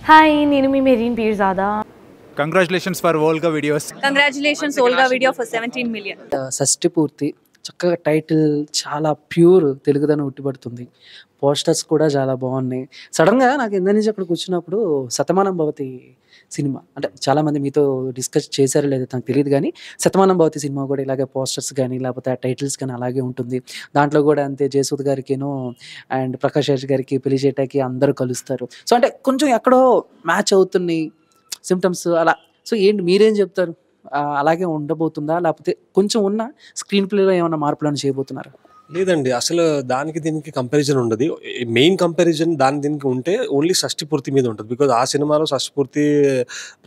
Hi, నేను మీ Mereen Peerzada. Congratulations for Volga videos. Congratulations Volga video for 17 million. షష్టి పూర్తి చక్కగా టైటిల్ చాలా ప్యూర్ తెలుగుదనం ఉట్టిపడుతుంది. పోస్టర్స్ కూడా చాలా బాగున్నాయి. సడన్గా నాకు ఇంత నుంచి అక్కడ కూర్చున్నప్పుడు శతమానం భవతి సినిమా అంటే చాలామంది మీతో డిస్కస్ చేశారో లేదో నాకు తెలియదు, కానీ శతమానం భవతి సినిమా కూడా ఇలాగే పోస్టర్స్ కానీ లేకపోతే ఆ టైటిల్స్ కానీ అలాగే ఉంటుంది. దాంట్లో కూడా అంతే జయసూద్ గారికిను అండ్ ప్రకాష్ రాజ్ గారికి పెళ్లి చేయటానికి అందరూ కలుస్తారు. సో అంటే కొంచెం ఎక్కడో మ్యాచ్ అవుతున్నాయి సిమ్టమ్స్ అలా. సో ఏంటి మీరేం చెప్తారు? అలాగే ఉండబోతుందా లేకపోతే కొంచెం ఉన్న స్క్రీన్ ప్లేలో ఏమైనా మార్పులను చేయబోతున్నారు? లేదండి, అసలు దానికి దీనికి కంపారిజన్ ఉండదు. మెయిన్ కంపారిజన్ దీనికి ఉంటే ఓన్లీ షష్టి పూర్తి మీద ఉంటుంది. బికాజ్ ఆ సినిమాలో షష్టి పూర్తి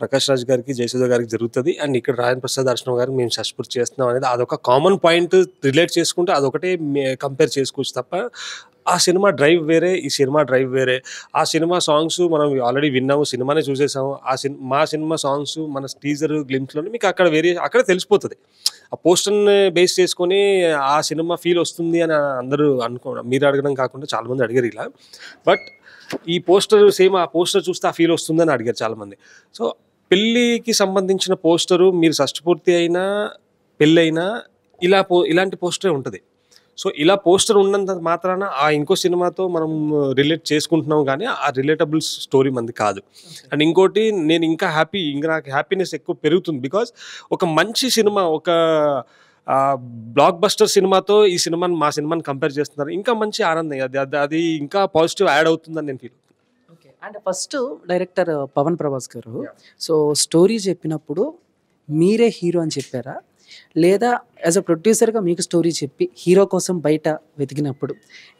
ప్రకాష్ రాజ్ గారికి జయసూద గారికి జరుగుతుంది, అండ్ ఇక్కడ రాయన్ ప్రసాద్ దర్శనం గారికి మేము షష్టి పూర్తి చేస్తున్నాం అనేది అదొక కామన్ పాయింట్ రిలేట్ చేసుకుంటే అదొకటే కంపేర్ చేసుకోవచ్చు తప్ప ఆ సినిమా డ్రైవ్ వేరే, ఈ సినిమా డ్రైవ్ వేరే. ఆ సినిమా సాంగ్స్ మనం ఆల్రెడీ విన్నాము, సినిమానే చూసేసాము. మా సినిమా సాంగ్స్ మన టీజర్ గ్లిమ్స్లోనే మీకు అక్కడ తెలిసిపోతుంది. ఆ పోస్టర్ని బేస్ చేసుకొని ఆ సినిమా ఫీల్ వస్తుంది అని అందరూ మీరు అడగడం కాకుండా చాలామంది అడిగారు ఇలా. బట్ ఈ పోస్టర్ సేమ్ ఆ పోస్టర్ చూస్తే ఆ ఫీల్ వస్తుందని అడిగారు చాలామంది. సో పెళ్ళికి సంబంధించిన పోస్టరు మీరు షష్టిపూర్తి అయినా పెళ్ళి అయినా ఇలాంటి పోస్టరే ఉంటుంది. సో ఇలా పోస్టర్ ఉన్నంత మాత్రాన ఆ ఇంకో సినిమాతో మనం రిలేట్ చేసుకుంటున్నాం, కానీ ఆ రిలేటబుల్ స్టోరీ మంది కాదు. అండ్ ఇంకోటి నేను ఇంకా నాకు హ్యాపీనెస్ ఎక్కువ పెరుగుతుంది. బికాజ్ ఒక మంచి సినిమా, ఒక బ్లాక్ బస్టర్ సినిమాతో మా సినిమాని కంపేర్ చేస్తున్నారు. ఇంకా మంచి ఆనందం, అది ఇంకా పాజిటివ్ యాడ్ అవుతుందని నేను ఫీల్ అవుతుంది. And first director Pavan Prabhas గారు సో స్టోరీ చెప్పినప్పుడు మీరే హీరో అని చెప్పారా, లేదా యాజ్ అ ప్రొడ్యూసర్గా మీకు స్టోరీ చెప్పి హీరో కోసం బయట వెతికినప్పుడు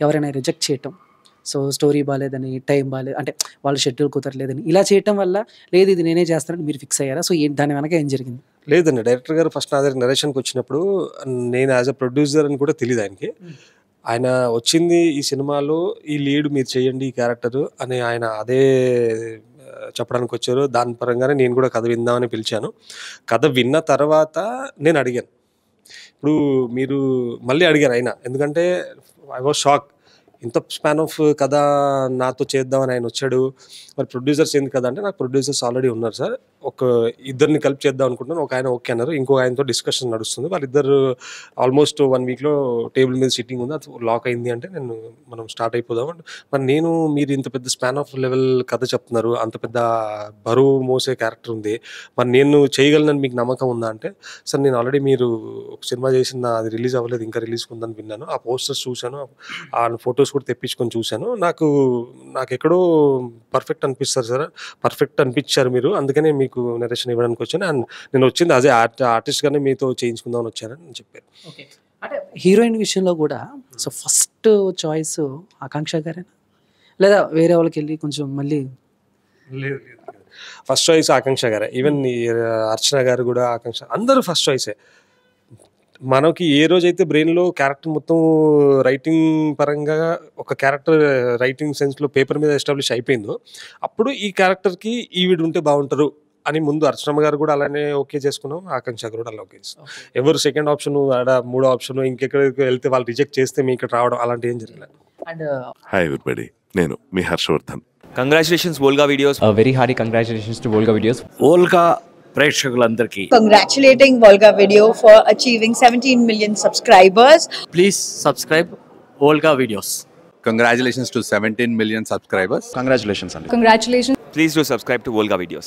ఎవరైనా రిజెక్ట్ చేయటం, సో స్టోరీ బాగాలేదని, టైం బాగాలేదు అంటే వాళ్ళ షెడ్యూల్ కుదరలేదని ఇలా చేయటం వల్ల లేదు ఇది నేనే చేస్తానని మీరు ఫిక్స్ అయ్యారా? సో దాని వెనక ఏం జరిగింది? లేదండి, డైరెక్టర్ గారు ఫస్ట్ నా దగ్గర నరేషన్కి వచ్చినప్పుడు నేను యాజ్ అ ప్రొడ్యూసర్ అని కూడా తెలియదు ఆయనకి. ఆయన వచ్చింది ఈ సినిమాలో ఈ లీడ్ మీరు చేయండి ఈ క్యారెక్టర్ అని ఆయన అదే చెప్పడానికి వచ్చారు. దాని పరంగానే నేను కూడా కథ విందామని పిలిచాను. కథ విన్న తర్వాత నేను అడిగాను, ఇప్పుడు మీరు మళ్ళీ అడిగారు ఆయన, ఎందుకంటే ఐ వాజ్ షాక్. ఇంత స్పాన్ ఆఫ్ కథ నాతో చేద్దామని ఆయన వచ్చాడు. మరి ప్రొడ్యూసర్స్ ఏంది కదా అంటే, నాకు ప్రొడ్యూసర్స్ ఆల్రెడీ ఉన్నారు సార్, ఒక ఇద్దరిని కలిపి చేద్దాం అనుకుంటున్నాను. ఒక ఆయన ఓకే అన్నారు, ఇంకో ఆయనతో డిస్కషన్ నడుస్తుంది. వాళ్ళిద్దరు ఆల్మోస్ట్ 1 వీక్లో టేబుల్ మీద సిట్టింగ్ ఉంది, అది లాక్ అయింది అంటే మనం స్టార్ట్ అయిపోదాం. మరి మీరు ఇంత పెద్ద స్పాన్ ఆఫ్ లెవెల్ కథ చెప్తున్నారు, అంత పెద్ద బరువు మోసే క్యారెక్టర్ ఉంది, మరి నేను చేయగలనని మీకు నమ్మకం ఉందా అంటే, సార్ నేను ఆల్రెడీ మీరు ఒక సినిమా చేసిన అది రిలీజ్ అవ్వలేదు, ఇంకా రిలీజ్ ఉందని విన్నాను, ఆ పోస్టర్స్ చూశాను, ఆ ఫొటోస్ కూడా తెప్పించుకొని చూశాను, నాకు ఎక్కడో పర్ఫెక్ట్ అనిపిస్తారు సార్, పర్ఫెక్ట్ అనిపించారు మీరు, అందుకనే మీకు నరేషన్ ఇవ్వడానికి వచ్చాను. అండ్ నేను వచ్చింది అదే ఆర్టిస్ట్గానే మీతో చేయించుకుందామని వచ్చానని చెప్పారు. అంటే హీరోయిన్ విషయంలో కూడా సో ఫస్ట్ చాయిస్ ఆకాంక్ష గారేనా, లేదా వేరే వాళ్ళకి వెళ్ళి కొంచెం మళ్ళీ? లేదు, ఫస్ట్ చాయిస్ ఆకాంక్ష గారే. ఈవెన్ అర్చన గారు కూడా ఆకాంక్ష, అందరూ ఫస్ట్ చాయిసే. మనకి ఏ రోజైతే బ్రెయిన్లో క్యారెక్టర్ మొత్తం రైటింగ్ పరంగా ఒక క్యారెక్టర్ రైటింగ్ సెన్స్లో పేపర్ మీద ఎస్టాబ్లిష్ అయిపోయిందో, అప్పుడు ఈ క్యారెక్టర్కి ఈవిడ ఉంటే బాగుంటారు అని ముందు అర్చనమ్మ గారు కూడా అలానే ఓకే చేసుకున్నాం, ఆకాంక్ష గారు కూడా అలా ఓకే చేస్తాం. ఎవరు సెకండ్ ఆప్షన్ ఆడ మూడో ఆప్షన్ ఇంకెక్కడికి వెళ్తే వాళ్ళు రిజెక్ట్ చేస్తే మీ ఇక్కడ రావడం అలాంటి ఏం జరగలేదు. అండ్ హాయ్ ఎవ్రీబడి, నేను మీ Harshavardhan. Congratulations Volga videos. Very hearty congratulations to Volga videos. Volga ప్రేక్షకులందరికీ Congratulating Volga Video for achieving 17 million subscribers. Please subscribe Volga videos. Congratulations to 17 million subscribers. Congratulations అండి. Congratulations. Please do subscribe to Volga videos.